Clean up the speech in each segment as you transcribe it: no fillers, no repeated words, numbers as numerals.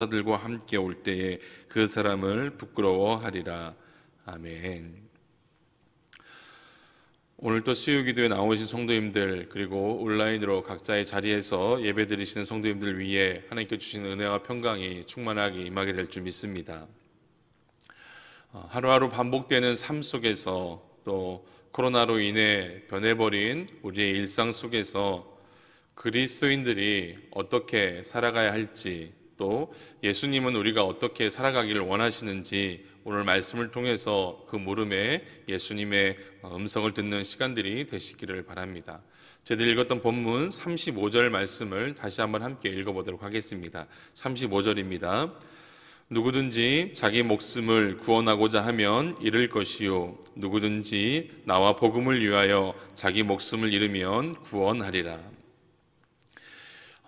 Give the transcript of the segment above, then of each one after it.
들과 함께 올 때에 그 사람을 부끄러워하리라. 아멘. 오늘 또 수요기도에 나오신 성도님들, 그리고 온라인으로 각자의 자리에서 예배드리시는 성도님들 위해 하나님께 주신 은혜와 평강이 충만하게 임하게 될 줄 믿습니다. 하루하루 반복되는 삶 속에서, 또 코로나로 인해 변해버린 우리의 일상 속에서 그리스도인들이 어떻게 살아가야 할지, 또 예수님은 우리가 어떻게 살아가기를 원하시는지 오늘 말씀을 통해서 그 물음에 예수님의 음성을 듣는 시간들이 되시기를 바랍니다. 저희들이 읽었던 본문 35절 말씀을 다시 한번 함께 읽어보도록 하겠습니다. 35절입니다. 누구든지 자기 목숨을 구원하고자 하면 잃을 것이요, 누구든지 나와 복음을 위하여 자기 목숨을 잃으면 구원하리라.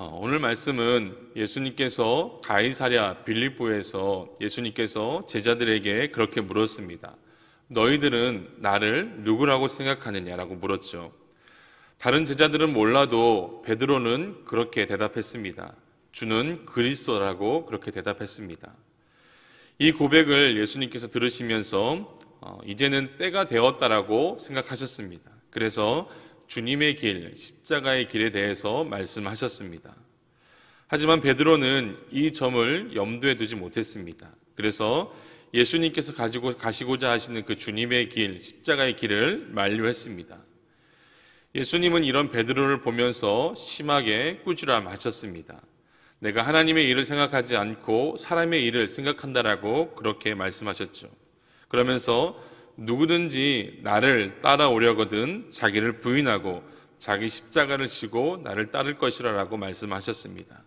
오늘 말씀은 예수님께서 가이사랴 빌립보에서 예수님께서 제자들에게 그렇게 물었습니다. 너희들은 나를 누구라고 생각하느냐라고 물었죠. 다른 제자들은 몰라도 베드로는 그렇게 대답했습니다. 주는 그리스도라고 그렇게 대답했습니다. 이 고백을 예수님께서 들으시면서 이제는 때가 되었다라고 생각하셨습니다. 그래서 주님의 길, 십자가의 길에 대해서 말씀하셨습니다. 하지만 베드로는 이 점을 염두에 두지 못했습니다. 그래서 예수님께서 가지고 가시고자 하시는 그 주님의 길, 십자가의 길을 만류했습니다. 예수님은 이런 베드로를 보면서 심하게 꾸지람하셨습니다. 내가 하나님의 일을 생각하지 않고 사람의 일을 생각한다라고 그렇게 말씀하셨죠. 그러면서 누구든지 나를 따라오려거든 자기를 부인하고 자기 십자가를 지고 나를 따를 것이라고 말씀하셨습니다.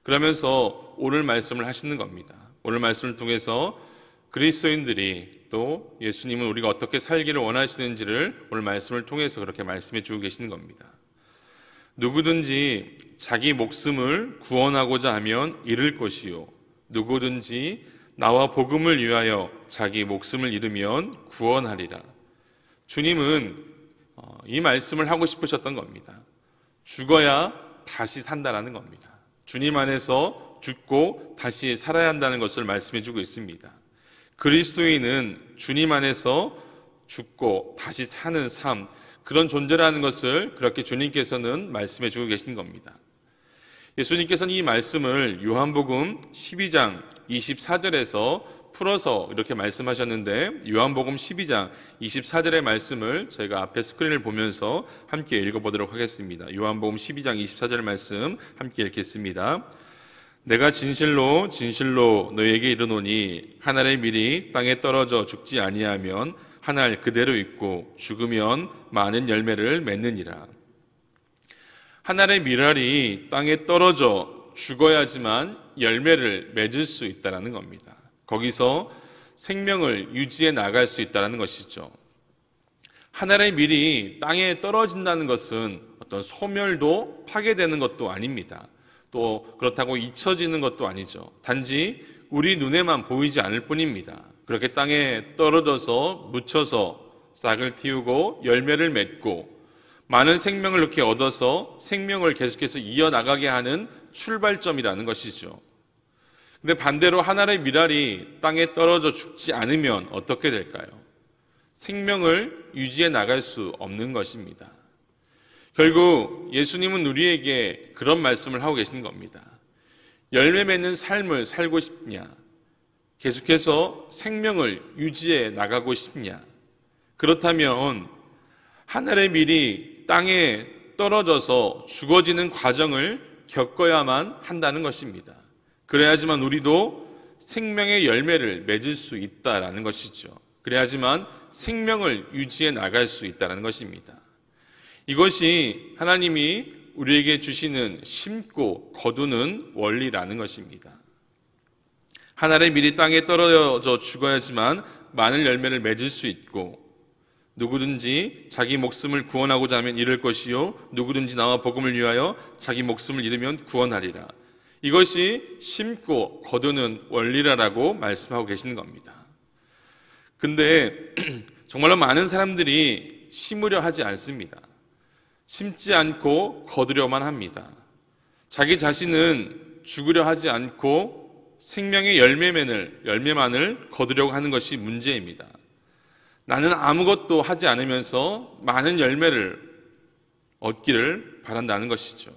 그러면서 오늘 말씀을 하시는 겁니다. 오늘 말씀을 통해서 그리스도인들이, 또 예수님은 우리가 어떻게 살기를 원하시는지를 오늘 말씀을 통해서 그렇게 말씀해 주고 계시는 겁니다. 누구든지 자기 목숨을 구원하고자 하면 잃을 것이요, 누구든지 나와 복음을 위하여 자기 목숨을 잃으면 구원하리라. 주님은 이 말씀을 하고 싶으셨던 겁니다. 죽어야 다시 산다라는 겁니다. 주님 안에서 죽고 다시 살아야 한다는 것을 말씀해 주고 있습니다. 그리스도인은 주님 안에서 죽고 다시 사는 삶, 그런 존재라는 것을 그렇게 주님께서는 말씀해 주고 계신 겁니다. 예수님께서는 이 말씀을 요한복음 12장 24절에서 풀어서 이렇게 말씀하셨는데, 요한복음 12장 24절의 말씀을 저희가 앞에 스크린을 보면서 함께 읽어보도록 하겠습니다. 요한복음 12장 24절 말씀 함께 읽겠습니다. 내가 진실로 진실로 너희에게 이르노니 한 알의 밀이 땅에 떨어져 죽지 아니하면 한 알 그대로 있고 죽으면 많은 열매를 맺느니라. 한 알의 밀알이 땅에 떨어져 죽어야지만 열매를 맺을 수 있다는 겁니다. 거기서 생명을 유지해 나갈 수 있다는 것이죠. 한 알의 밀이 땅에 떨어진다는 것은 어떤 소멸도 파괴되는 것도 아닙니다. 또 그렇다고 잊혀지는 것도 아니죠. 단지 우리 눈에만 보이지 않을 뿐입니다. 그렇게 땅에 떨어져서 묻혀서 싹을 틔우고 열매를 맺고 많은 생명을 이렇게 얻어서 생명을 계속해서 이어나가게 하는 출발점이라는 것이죠. 근데 반대로 한 알의 밀알이 땅에 떨어져 죽지 않으면 어떻게 될까요? 생명을 유지해 나갈 수 없는 것입니다. 결국 예수님은 우리에게 그런 말씀을 하고 계신 겁니다. 열매 맺는 삶을 살고 싶냐? 계속해서 생명을 유지해 나가고 싶냐? 그렇다면 한 알의 밀이 땅에 떨어져서 죽어지는 과정을 겪어야만 한다는 것입니다. 그래야지만 우리도 생명의 열매를 맺을 수 있다라는 것이죠. 그래야지만 생명을 유지해 나갈 수 있다는 것입니다. 이것이 하나님이 우리에게 주시는 심고 거두는 원리라는 것입니다. 한 알의 밀이 땅에 떨어져 죽어야지만 많은 열매를 맺을 수 있고, 누구든지 자기 목숨을 구원하고자 하면 잃을 것이요, 누구든지 나와 복음을 위하여 자기 목숨을 잃으면 구원하리라. 이것이 심고 거두는 원리라고 말씀하고 계시는 겁니다. 근데 정말로 많은 사람들이 심으려 하지 않습니다. 심지 않고 거두려만 합니다. 자기 자신은 죽으려 하지 않고 생명의 열매만을 거두려고 하는 것이 문제입니다. 나는 아무것도 하지 않으면서 많은 열매를 얻기를 바란다는 것이죠.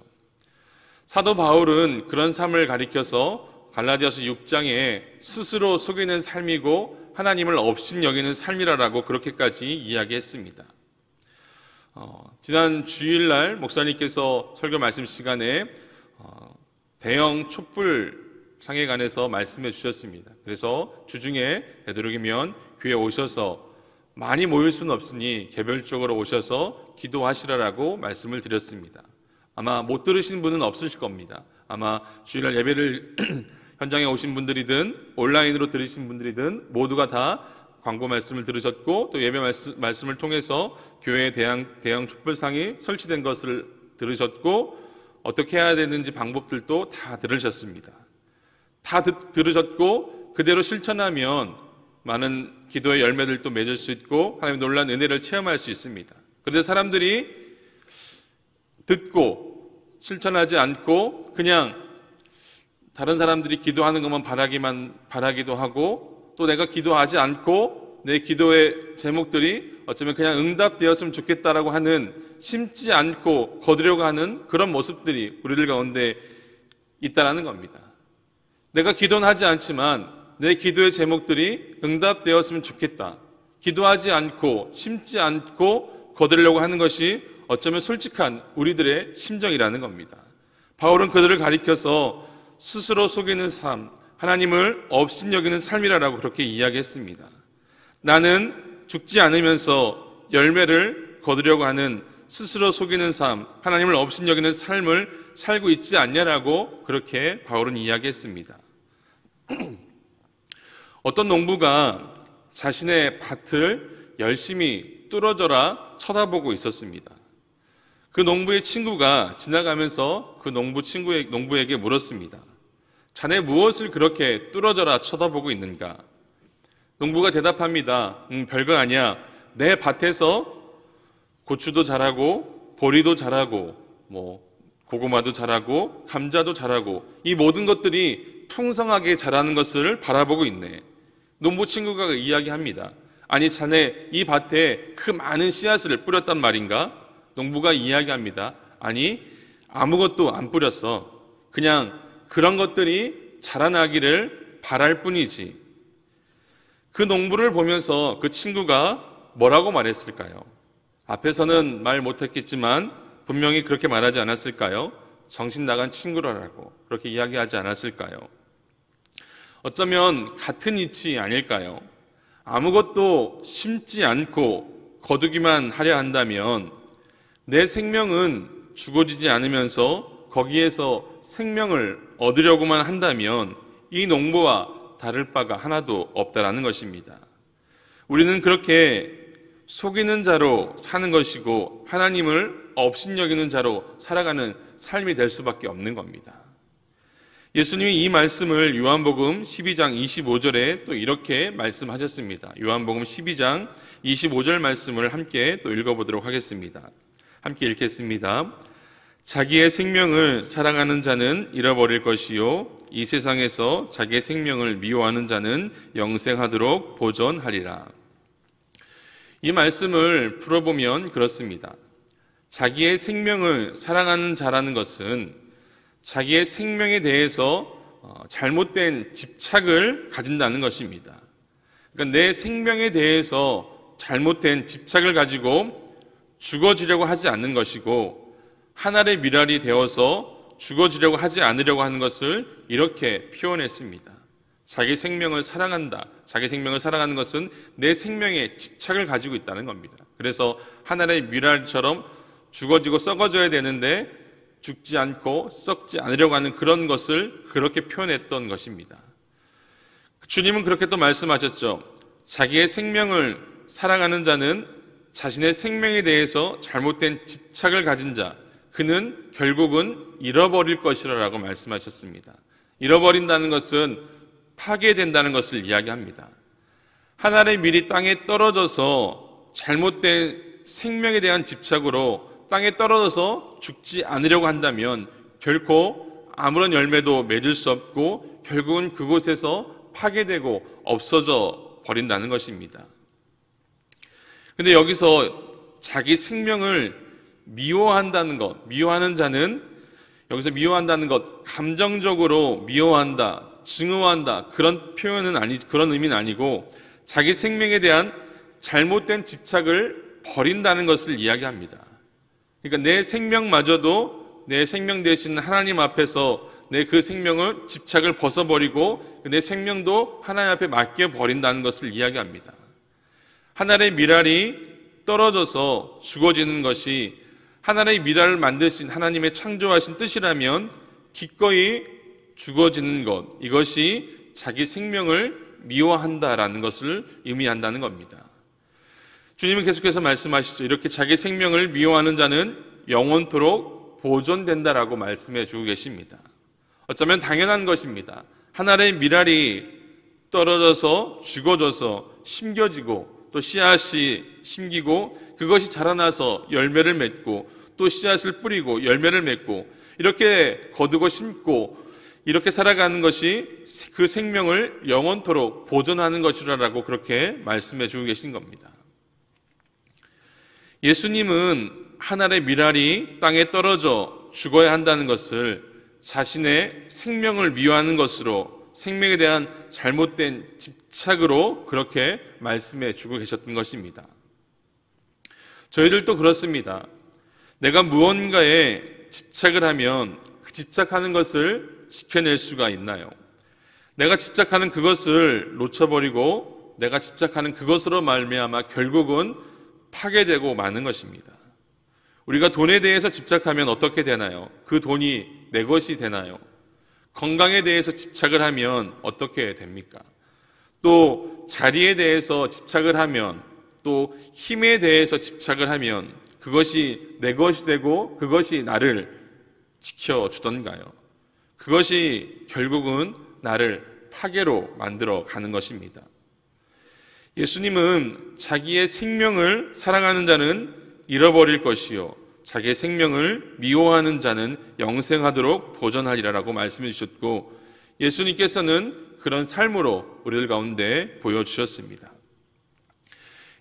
사도 바울은 그런 삶을 가리켜서 갈라디아서 6장에 스스로 속이는 삶이고 하나님을 업신여기는 삶이라고 그렇게까지 이야기했습니다. 지난 주일날 목사님께서 설교 말씀 시간에 대형 촛불 상에 관해서 말씀해 주셨습니다. 그래서 주중에 되도록이면 교회에 오셔서 많이 모일 수는 없으니 개별적으로 오셔서 기도하시라라고 말씀을 드렸습니다. 아마 못 들으신 분은 없으실 겁니다. 아마 주일날 예배를 현장에 오신 분들이든 온라인으로 들으신 분들이든 모두가 다 광고 말씀을 들으셨고 또 예배 말씀을 통해서 교회에 대형 촛불상이 설치된 것을 들으셨고 어떻게 해야 되는지 방법들도 다 들으셨습니다. 다 들으셨고 그대로 실천하면 많은 기도의 열매들도 맺을 수 있고 하나님의 놀라운 은혜를 체험할 수 있습니다. 그런데 사람들이 듣고 실천하지 않고 그냥 다른 사람들이 기도하는 것만 바라기도 하고 또 내가 기도하지 않고 내 기도의 제목들이 어쩌면 그냥 응답되었으면 좋겠다라고 하는 심지 않고 거두려고 하는 그런 모습들이 우리들 가운데 있다라는 겁니다. 내가 기도는 하지 않지만 내 기도의 제목들이 응답되었으면 좋겠다. 기도하지 않고 심지 않고 거두려고 하는 것이 어쩌면 솔직한 우리들의 심정이라는 겁니다. 바울은 그들을 가리켜서 스스로 속이는 삶, 하나님을 업신여기는 삶이라고 그렇게 이야기했습니다. 나는 죽지 않으면서 열매를 거두려고 하는 스스로 속이는 삶, 하나님을 업신여기는 삶을 살고 있지 않냐라고 그렇게 바울은 이야기했습니다. 어떤 농부가 자신의 밭을 열심히 뚫어져라 쳐다보고 있었습니다. 그 농부의 친구가 지나가면서 그 농부에게 물었습니다. 자네 무엇을 그렇게 뚫어져라 쳐다보고 있는가? 농부가 대답합니다. 별거 아니야. 내 밭에서 고추도 자라고 보리도 자라고 고구마도 자라고 감자도 자라고 이 모든 것들이 풍성하게 자라는 것을 바라보고 있네. 농부 친구가 이야기합니다. 아니 자네 이 밭에 그 많은 씨앗을 뿌렸단 말인가? 농부가 이야기합니다. 아니 아무것도 안 뿌렸어. 그냥 그런 것들이 자라나기를 바랄 뿐이지. 그 농부를 보면서 그 친구가 뭐라고 말했을까요? 앞에서는 말 못했겠지만 분명히 그렇게 말하지 않았을까요? 정신 나간 친구라고 그렇게 이야기하지 않았을까요? 어쩌면 같은 이치 아닐까요? 아무것도 심지 않고 거두기만 하려 한다면 내 생명은 죽어지지 않으면서 거기에서 생명을 얻으려고만 한다면 이 농부와 다를 바가 하나도 없다라는 것입니다. 우리는 그렇게 속이는 자로 사는 것이고 하나님을 업신여기는 자로 살아가는 삶이 될 수밖에 없는 겁니다. 예수님이 이 말씀을 요한복음 12장 25절에 또 이렇게 말씀하셨습니다. 요한복음 12장 25절 말씀을 함께 또 읽어보도록 하겠습니다. 함께 읽겠습니다. 자기의 생명을 사랑하는 자는 잃어버릴 것이요 이 세상에서 자기의 생명을 미워하는 자는 영생하도록 보존하리라. 이 말씀을 풀어보면 그렇습니다. 자기의 생명을 사랑하는 자라는 것은 자기의 생명에 대해서 잘못된 집착을 가진다는 것입니다. 그러니까 내 생명에 대해서 잘못된 집착을 가지고 죽어지려고 하지 않는 것이고 하늘의 미랄이 되어서 죽어지려고 하지 않으려고 하는 것을 이렇게 표현했습니다. 자기 생명을 사랑한다. 자기 생명을 사랑하는 것은 내 생명에 집착을 가지고 있다는 겁니다. 그래서 하늘의 미랄처럼 죽어지고 썩어져야 되는데 죽지 않고 썩지 않으려고 하는 그런 것을 그렇게 표현했던 것입니다. 주님은 그렇게 또 말씀하셨죠. 자기의 생명을 사랑하는 자는 자신의 생명에 대해서 잘못된 집착을 가진 자, 그는 결국은 잃어버릴 것이라고 말씀하셨습니다. 잃어버린다는 것은 파괴된다는 것을 이야기합니다. 하늘의 밀이 땅에 떨어져서 잘못된 생명에 대한 집착으로 땅에 떨어져서 죽지 않으려고 한다면 결코 아무런 열매도 맺을 수 없고 결국은 그곳에서 파괴되고 없어져 버린다는 것입니다. 근데 여기서 자기 생명을 미워한다는 것, 미워하는 자는 여기서 미워한다는 것, 감정적으로 미워한다, 증오한다 그런 표현은 그런 의미는 아니고 자기 생명에 대한 잘못된 집착을 버린다는 것을 이야기합니다. 그러니까 내 생명마저도 내 생명 되신 하나님 앞에서 내 그 생명을 집착을 벗어버리고 내 생명도 하나님 앞에 맡겨 버린다는 것을 이야기합니다. 하늘의 미랄이 떨어져서 죽어지는 것이 하늘의 미랄을 만드신 하나님의 창조하신 뜻이라면 기꺼이 죽어지는 것, 이것이 자기 생명을 미워한다라는 것을 의미한다는 겁니다. 주님은 계속해서 말씀하시죠. 이렇게 자기 생명을 미워하는 자는 영원토록 보존된다라고 말씀해 주고 계십니다. 어쩌면 당연한 것입니다. 하늘의 미랄이 떨어져서 죽어져서 심겨지고 또 씨앗이 심기고 그것이 자라나서 열매를 맺고 또 씨앗을 뿌리고 열매를 맺고 이렇게 거두고 심고 이렇게 살아가는 것이 그 생명을 영원토록 보존하는 것이라고 그렇게 말씀해 주고 계신 겁니다. 예수님은 하늘의 미랄이 땅에 떨어져 죽어야 한다는 것을 자신의 생명을 미워하는 것으로 생명에 대한 잘못된 집착으로 그렇게 말씀해 주고 계셨던 것입니다. 저희들도 그렇습니다. 내가 무언가에 집착을 하면 그 집착하는 것을 지켜낼 수가 있나요? 내가 집착하는 그것을 놓쳐버리고 내가 집착하는 그것으로 말미암아 결국은 파괴되고 마는 것입니다. 우리가 돈에 대해서 집착하면 어떻게 되나요? 그 돈이 내 것이 되나요? 건강에 대해서 집착을 하면 어떻게 됩니까? 또 자리에 대해서 집착을 하면 또 힘에 대해서 집착을 하면 그것이 내 것이 되고 그것이 나를 지켜주던가요? 그것이 결국은 나를 파괴로 만들어 가는 것입니다. 예수님은 자기의 생명을 사랑하는 자는 잃어버릴 것이요 자기의 생명을 미워하는 자는 영생하도록 보존하리라고 말씀해 주셨고 예수님께서는 그런 삶으로 우리들 가운데 보여주셨습니다.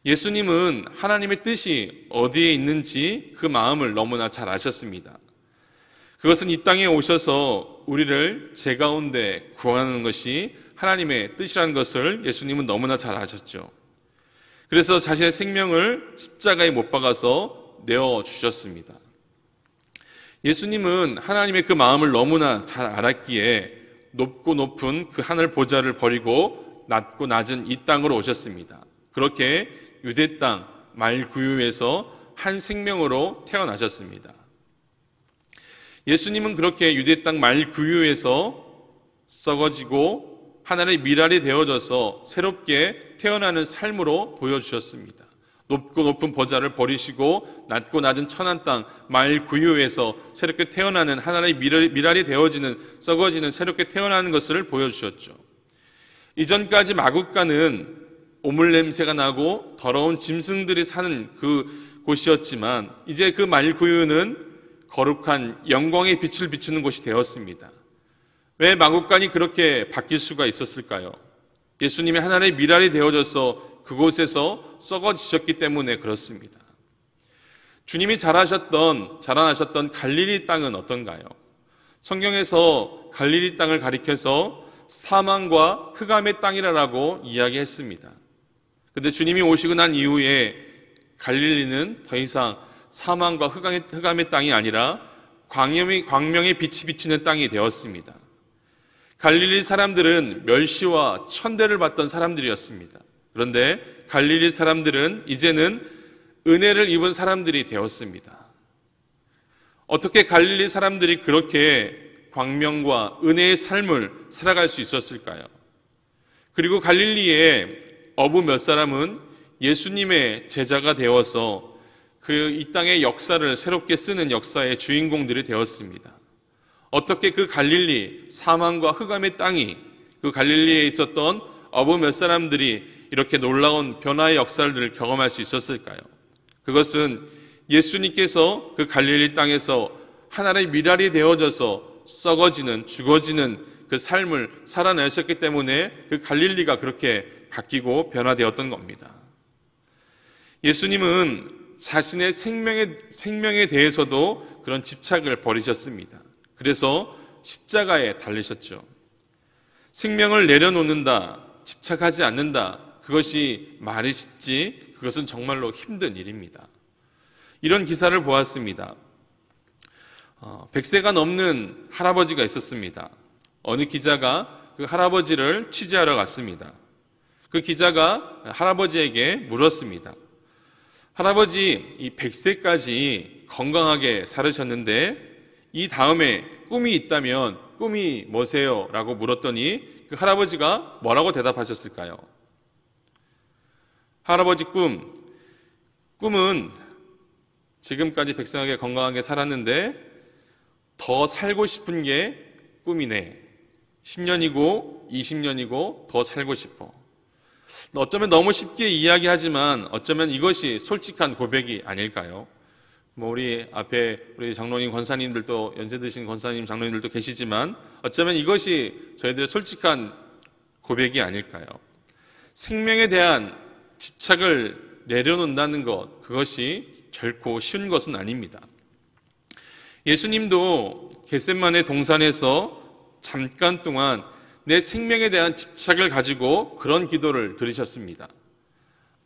예수님은 하나님의 뜻이 어디에 있는지 그 마음을 너무나 잘 아셨습니다. 그것은 이 땅에 오셔서 우리를 제 가운데 구원하는 것이 하나님의 뜻이라는 것을 예수님은 너무나 잘 아셨죠. 그래서 자신의 생명을 십자가에 못 박아서 내어주셨습니다. 예수님은 하나님의 그 마음을 너무나 잘 알았기에 높고 높은 그 하늘 보좌를 버리고 낮고 낮은 이 땅으로 오셨습니다. 그렇게 유대 땅 말구유에서 한 생명으로 태어나셨습니다. 예수님은 그렇게 유대 땅 말구유에서 썩어지고 하늘의 미랄이 되어져서 새롭게 태어나는 삶으로 보여주셨습니다. 높고 높은 보좌를 버리시고 낮고 낮은 천한 땅 말구유에서 새롭게 태어나는 하늘의 미랄이 되어지는 썩어지는 새롭게 태어나는 것을 보여주셨죠. 이전까지 마국간은 오물 냄새가 나고 더러운 짐승들이 사는 그 곳이었지만 이제 그 말구유는 거룩한 영광의 빛을 비추는 곳이 되었습니다. 왜 마국간이 그렇게 바뀔 수가 있었을까요? 예수님이 하늘의 미랄이 되어져서 그곳에서 썩어지셨기 때문에 그렇습니다. 주님이 자라나셨던 갈릴리 땅은 어떤가요? 성경에서 갈릴리 땅을 가리켜서 사망과 흑암의 땅이라고 이야기했습니다. 그런데 주님이 오시고 난 이후에 갈릴리는 더 이상 사망과 흑암의 땅이 아니라 광명의 빛이 비치는 땅이 되었습니다. 갈릴리 사람들은 멸시와 천대를 받던 사람들이었습니다. 그런데 갈릴리 사람들은 이제는 은혜를 입은 사람들이 되었습니다. 어떻게 갈릴리 사람들이 그렇게 광명과 은혜의 삶을 살아갈 수 있었을까요? 그리고 갈릴리의 어부 몇 사람은 예수님의 제자가 되어서 이 땅의 역사를 새롭게 쓰는 역사의 주인공들이 되었습니다. 어떻게 그 갈릴리 사망과 흑암의 땅이 그 갈릴리에 있었던 어부 몇 사람들이 이렇게 놀라운 변화의 역사를 경험할 수 있었을까요? 그것은 예수님께서 그 갈릴리 땅에서 하늘의 미랄이 되어져서 썩어지는 죽어지는 그 삶을 살아내셨기 때문에 그 갈릴리가 그렇게 바뀌고 변화되었던 겁니다. 예수님은 자신의 생명에 대해서도 그런 집착을 버리셨습니다. 그래서 십자가에 달리셨죠. 생명을 내려놓는다, 집착하지 않는다, 그것이 말이 쉽지 그것은 정말로 힘든 일입니다. 이런 기사를 보았습니다. 100세가 넘는 할아버지가 있었습니다. 어느 기자가 그 할아버지를 취재하러 갔습니다. 그 기자가 할아버지에게 물었습니다. 할아버지, 이 100세까지 건강하게 살으셨는데 이 다음에 꿈이 있다면 꿈이 뭐세요? 라고 물었더니 그 할아버지가 뭐라고 대답하셨을까요? 할아버지 꿈은 지금까지 백성하게 건강하게 살았는데 더 살고 싶은 게 꿈이네. 10년이고 20년이고 더 살고 싶어. 어쩌면 너무 쉽게 이야기하지만 어쩌면 이것이 솔직한 고백이 아닐까요? 우리 앞에 우리 장로님, 권사님들도 연세 드신 권사님, 장로님들도 계시지만 어쩌면 이것이 저희들의 솔직한 고백이 아닐까요? 생명에 대한 집착을 내려놓는다는 것, 그것이 결코 쉬운 것은 아닙니다. 예수님도 겟세마네 동산에서 잠깐 동안 내 생명에 대한 집착을 가지고 그런 기도를 드리셨습니다.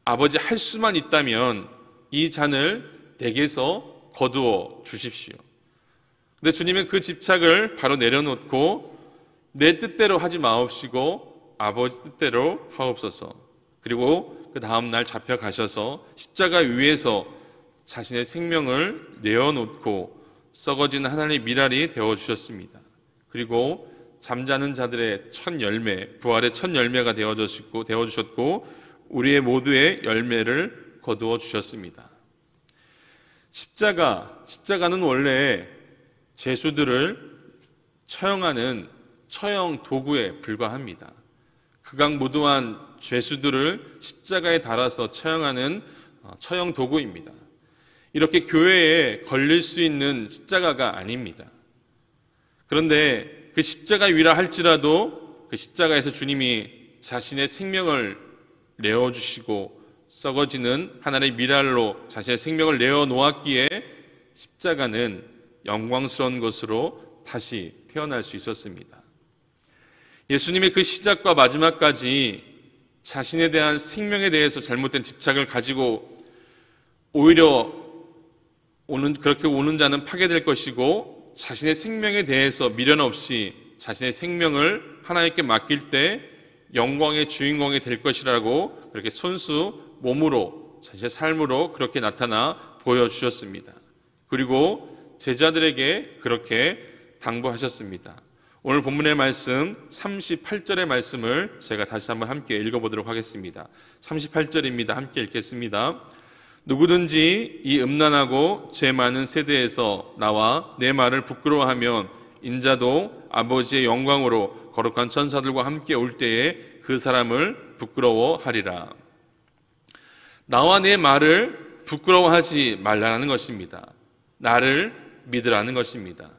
아버지, 할 수만 있다면 이 잔을 내게서 거두어 주십시오. 근데 주님은 그 집착을 바로 내려놓고 내 뜻대로 하지 마옵시고 아버지 뜻대로 하옵소서. 그리고 그 다음날 잡혀가셔서 십자가 위에서 자신의 생명을 내어놓고 썩어지는 하나님의 미랄이 되어주셨습니다. 그리고 잠자는 자들의 첫 열매, 부활의 첫 열매가 되어주셨고 우리의 모두의 열매를 거두어 주셨습니다. 십자가는 원래 죄수들을 처형하는 처형 도구에 불과합니다. 극악무도한 죄수들을 십자가에 달아서 처형하는 처형 도구입니다. 이렇게 교회에 걸릴 수 있는 십자가가 아닙니다. 그런데 그 십자가 위라 할지라도 그 십자가에서 주님이 자신의 생명을 내어주시고 썩어지는 하나님의 미랄로 자신의 생명을 내어놓았기에 십자가는 영광스러운 것으로 다시 태어날 수 있었습니다. 예수님의 그 시작과 마지막까지 자신에 대한 생명에 대해서 잘못된 집착을 가지고 오히려 그렇게 오는 자는 파괴될 것이고 자신의 생명에 대해서 미련 없이 자신의 생명을 하나님께 맡길 때 영광의 주인공이 될 것이라고 그렇게 손수 몸으로 자신의 삶으로 그렇게 나타나 보여주셨습니다. 그리고 제자들에게 그렇게 당부하셨습니다. 오늘 본문의 말씀 38절의 말씀을 제가 다시 한번 함께 읽어보도록 하겠습니다. 38절입니다. 함께 읽겠습니다. 누구든지 이 음란하고 죄 많은 세대에서 나와 내 말을 부끄러워하면 인자도 아버지의 영광으로 거룩한 천사들과 함께 올 때에 그 사람을 부끄러워하리라. 나와 내 말을 부끄러워하지 말라는 것입니다. 나를 믿으라는 것입니다.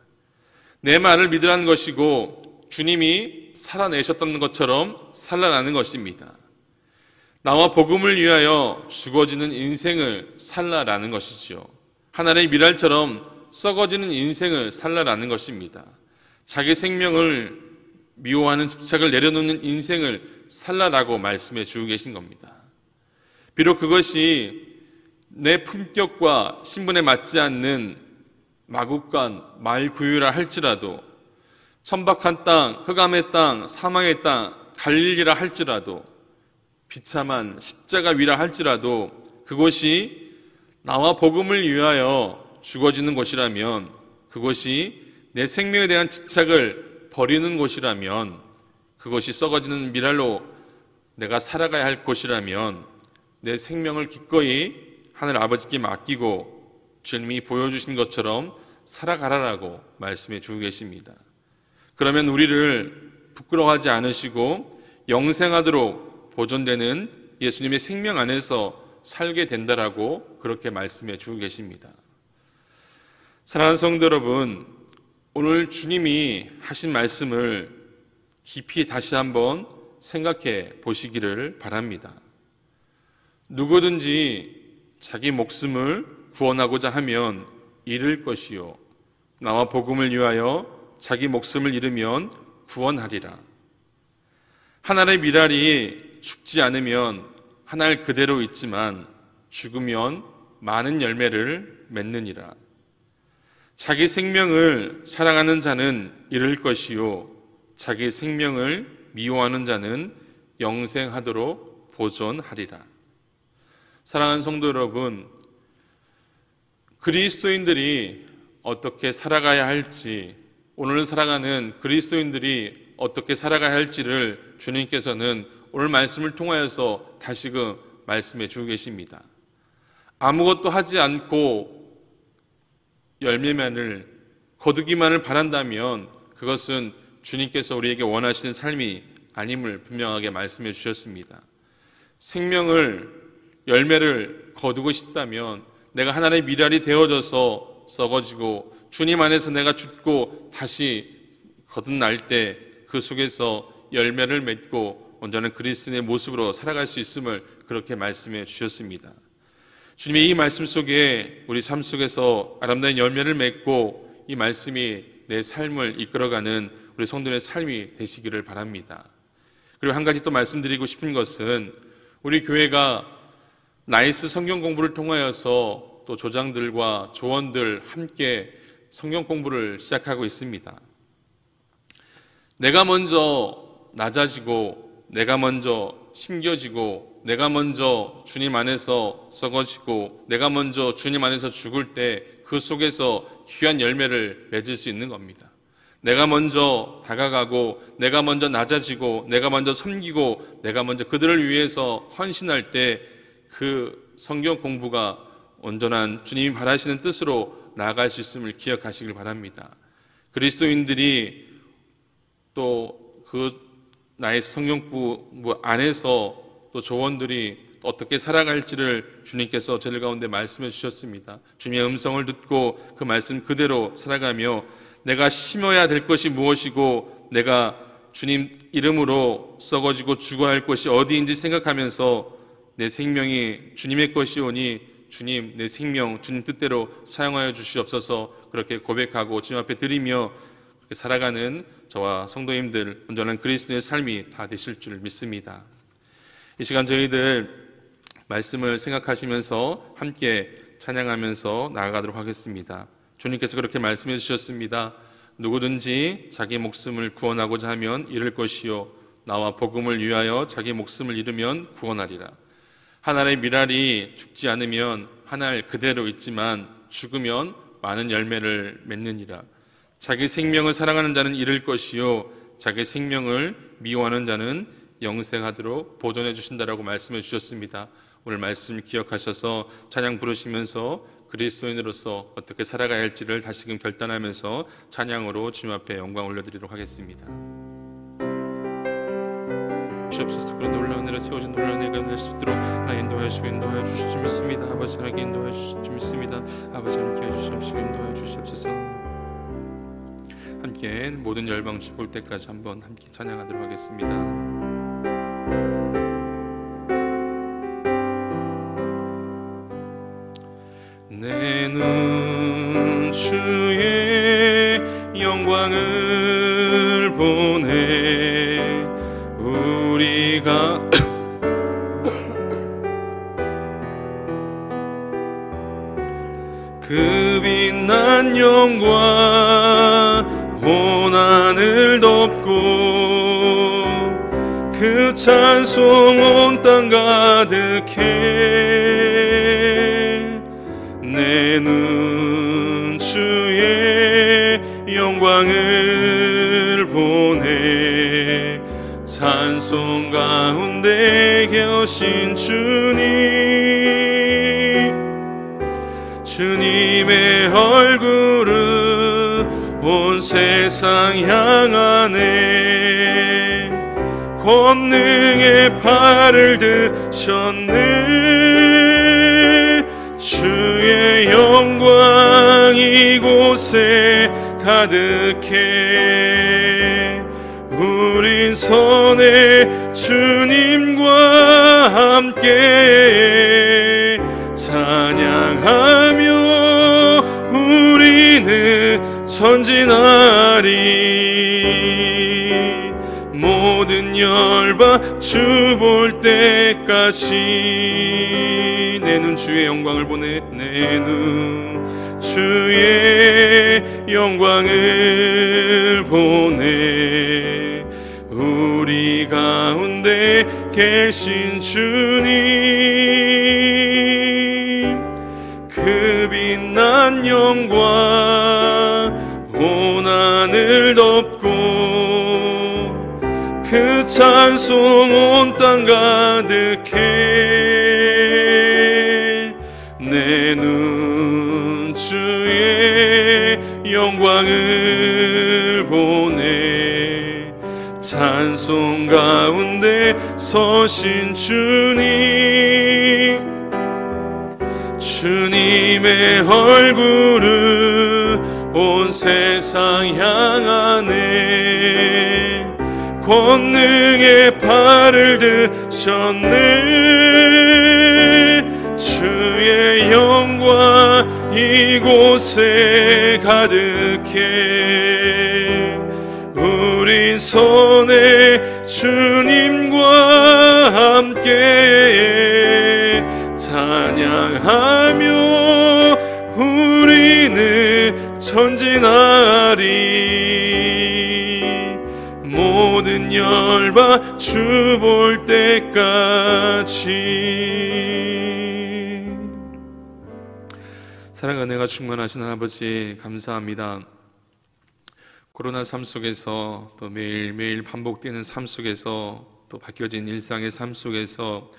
내 말을 믿으라는 것이고 주님이 살아내셨던 것처럼 살아나는 것입니다. 나와 복음을 위하여 죽어지는 인생을 살라라는 것이죠. 하나님의 미랄처럼 썩어지는 인생을 살라라는 것입니다. 자기 생명을 미워하는 집착을 내려놓는 인생을 살라라고 말씀해 주고 계신 겁니다. 비록 그것이 내 품격과 신분에 맞지 않는 마국간 말구유라 할지라도, 천박한 땅, 흑암의 땅, 사망의 땅, 갈릴리라 할지라도, 비참한 십자가 위라 할지라도 그것이 나와 복음을 위하여 죽어지는 곳이라면, 그것이 내 생명에 대한 집착을 버리는 곳이라면, 그것이 썩어지는 미랄로 내가 살아가야 할 곳이라면 내 생명을 기꺼이 하늘 아버지께 맡기고 주님이 보여주신 것처럼 살아가라라고 말씀해 주고 계십니다. 그러면 우리를 부끄러워하지 않으시고 영생하도록 보존되는 예수님의 생명 안에서 살게 된다라고 그렇게 말씀해 주고 계십니다. 사랑하는 성도 여러분, 오늘 주님이 하신 말씀을 깊이 다시 한번 생각해 보시기를 바랍니다. 누구든지 자기 목숨을 구원하고자 하면 잃을 것이요 나와 복음을 위하여 자기 목숨을 잃으면 구원하리라. 한 알의 밀알이 죽지 않으면 한 알 그대로 있지만 죽으면 많은 열매를 맺느니라. 자기 생명을 사랑하는 자는 잃을 것이요 자기 생명을 미워하는 자는 영생하도록 보존하리라. 사랑하는 성도 여러분, 그리스도인들이 어떻게 살아가야 할지, 오늘 살아가는 그리스도인들이 어떻게 살아가야 할지를 주님께서는 오늘 말씀을 통하여서 다시금 말씀해 주고 계십니다. 아무것도 하지 않고 열매만을 거두기만을 바란다면 그것은 주님께서 우리에게 원하시는 삶이 아님을 분명하게 말씀해 주셨습니다. 생명을, 열매를 거두고 싶다면 내가 하나님의 밀알이 되어져서 썩어지고 주님 안에서 내가 죽고 다시 거듭날 때 그 속에서 열매를 맺고 온전한 그리스도인의 모습으로 살아갈 수 있음을 그렇게 말씀해 주셨습니다. 주님의 이 말씀 속에 우리 삶 속에서 아름다운 열매를 맺고 이 말씀이 내 삶을 이끌어가는 우리 성도의 삶이 되시기를 바랍니다. 그리고 한 가지 또 말씀드리고 싶은 것은 우리 교회가 나이스 성경 공부를 통하여서 또 조장들과 조원들 함께 성경 공부를 시작하고 있습니다. 내가 먼저 낮아지고 내가 먼저 심겨지고 내가 먼저 주님 안에서 썩어지고 내가 먼저 주님 안에서 죽을 때 그 속에서 귀한 열매를 맺을 수 있는 겁니다. 내가 먼저 다가가고 내가 먼저 낮아지고 내가 먼저 섬기고 내가 먼저 그들을 위해서 헌신할 때 그 성경 공부가 온전한 주님이 바라시는 뜻으로 나아갈 수 있음을 기억하시길 바랍니다. 그리스도인들이 또 그 나의 성경 공부 안에서 또 조원들이 어떻게 살아갈지를 주님께서 저희 가운데 말씀해 주셨습니다. 주님의 음성을 듣고 그 말씀 그대로 살아가며 내가 심어야 될 것이 무엇이고 내가 주님 이름으로 썩어지고 죽어야 할 것이 어디인지 생각하면서 내 생명이 주님의 것이오니 주님 내 생명 주님 뜻대로 사용하여 주시옵소서 그렇게 고백하고 주님 앞에 드리며 그렇게 살아가는 저와 성도님들 온전한 그리스도의 삶이 다 되실 줄 믿습니다. 이 시간 저희들 말씀을 생각하시면서 함께 찬양하면서 나아가도록 하겠습니다. 주님께서 그렇게 말씀해 주셨습니다. 누구든지 자기 목숨을 구원하고자 하면 잃을 것이요 나와 복음을 위하여 자기 목숨을 잃으면 구원하리라. 한 알의 밀알이 죽지 않으면 한 알 그대로 있지만 죽으면 많은 열매를 맺느니라. 자기 생명을 사랑하는 자는 잃을 것이요 자기 생명을 미워하는 자는 영생하도록 보존해 주신다라고 말씀해 주셨습니다. 오늘 말씀 기억하셔서 찬양 부르시면서 그리스도인으로서 어떻게 살아가야 할지를 다시금 결단하면서 찬양으로 주님 앞에 영광 올려드리도록 하겠습니다. 주옵소서. 그런 놀라운 은혜를 세우신 놀라운 은혜가 날 수 있도록 나 인도하여 주실 줄 믿습니다. 아버지 하나님께 인도하여 주실 줄 믿습니다. 아버지 함께해 주시옵시고 인도하여 주시옵소서. 함께 모든 열방 주볼 때까지 한번 함께 찬양하도록 하겠습니다. 내 눈 주의 영광을 보네 우리가 그 빛난 영광 온 하늘 덮고 그 찬송 온 땅 가득해 내 눈 주의 영광을 보네 찬송 가운데 계신 주님의 얼굴은 온 세상 향하네 권능의 팔을 드셨네 주의 영광 이곳에 가득해 우리 우리 손에 주님과 함께 찬양하며 우리는 전진하리. 모든 열방 주 볼 때까지 내 눈 주의 영광을 보네. 내 눈 주의 영광을 보네. 우리 가운데 계신 주님, 그 빛난 영광 온 하늘 덮고 그 찬송 온 땅 가득해. 내 눈 주의 영광을 보네. 찬송 가운데 서신 주님, 주님의 얼굴을 온 세상 향하네. 권능의 팔을 드셨네. 주의 영광 이곳에 가득해. 우리 손에 주님과 함께 찬양하며 우리는 전진하리. 모든 열방 주 볼 때까지. 사랑과 은혜가 충만하신 아버지, 감사합니다. 코로나 삶 속에서 또 매일매일 반복되는 삶 속에서 또 바뀌어진 일상의 삶 속에서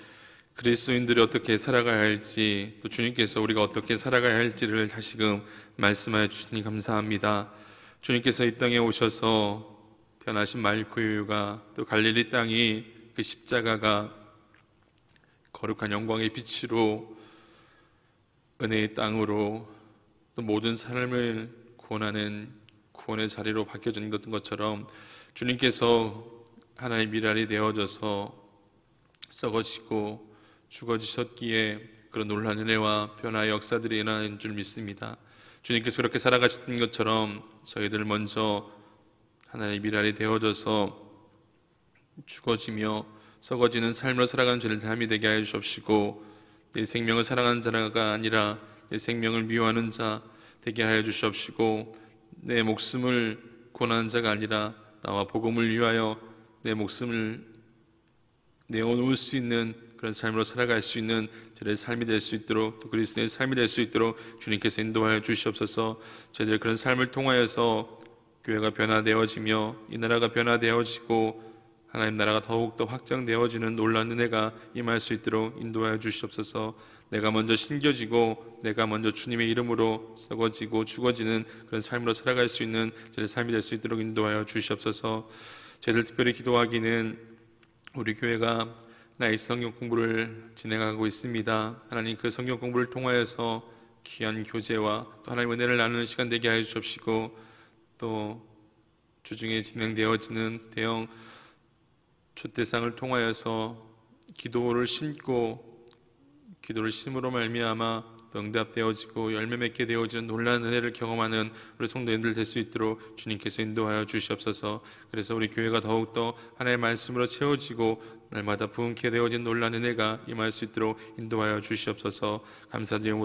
그리스도인들이 어떻게 살아가야 할지, 또 주님께서 우리가 어떻게 살아가야 할지를 다시금 말씀하여 주시니 감사합니다. 주님께서 이 땅에 오셔서 태어나신 말구유가, 또 갈릴리 땅이, 그 십자가가 거룩한 영광의 빛으로 은혜의 땅으로 또 모든 삶을 구원하는 구원의 자리로 바뀌어진 것처럼 주님께서 하나의 미랄이 되어져서 썩어지고 죽어지셨기에 그런 놀라운 은혜와 변화의 역사들이 일어나는 줄 믿습니다. 주님께서 그렇게 살아가셨던 것처럼 저희들 먼저 하나의 미랄이 되어져서 죽어지며 썩어지는 삶으로 살아가는 저를 삶이 되게 하여 주옵시고, 내 생명을 사랑하는 자가 아니라 내 생명을 미워하는 자 되게 하여 주시옵시고, 내 목숨을 구원하는 자가 아니라 나와 복음을 위하여 내 목숨을 내어놓을 수 있는 그런 삶으로 살아갈 수 있는 저의 삶이 될 수 있도록, 또 그리스도의 삶이 될 수 있도록 주님께서 인도하여 주시옵소서. 저희들 그런 삶을 통하여서 교회가 변화되어지며 이 나라가 변화되어지고 하나님 나라가 더욱더 확장되어지는 놀라운 은혜가 임할 수 있도록 인도하여 주시옵소서. 내가 먼저 신겨지고 내가 먼저 주님의 이름으로 썩어지고 죽어지는 그런 삶으로 살아갈 수 있는 저의 삶이 될 수 있도록 인도하여 주시옵소서. 저희들 특별히 기도하기는 우리 교회가 나의 성경 공부를 진행하고 있습니다. 하나님, 그 성경 공부를 통하여서 귀한 교제와 또 하나님의 은혜를 나누는 시간 되게 하여 주옵시고, 또 주중에 진행되어지는 대형 초대상을 통하여서 기도를 심고 기도를 심으로 말미암아 응답되어지고 열매 맺게 되어지는 놀라운 은혜를 경험하는 우리 성도님들 될 수 있도록 주님께서 인도하여 주시옵소서. 그래서 우리 교회가 더욱더 하나님의 말씀으로 채워지고 날마다 부흥케 되어진 놀라운 은혜가 임할 수 있도록 인도하여 주시옵소서. 감사드리고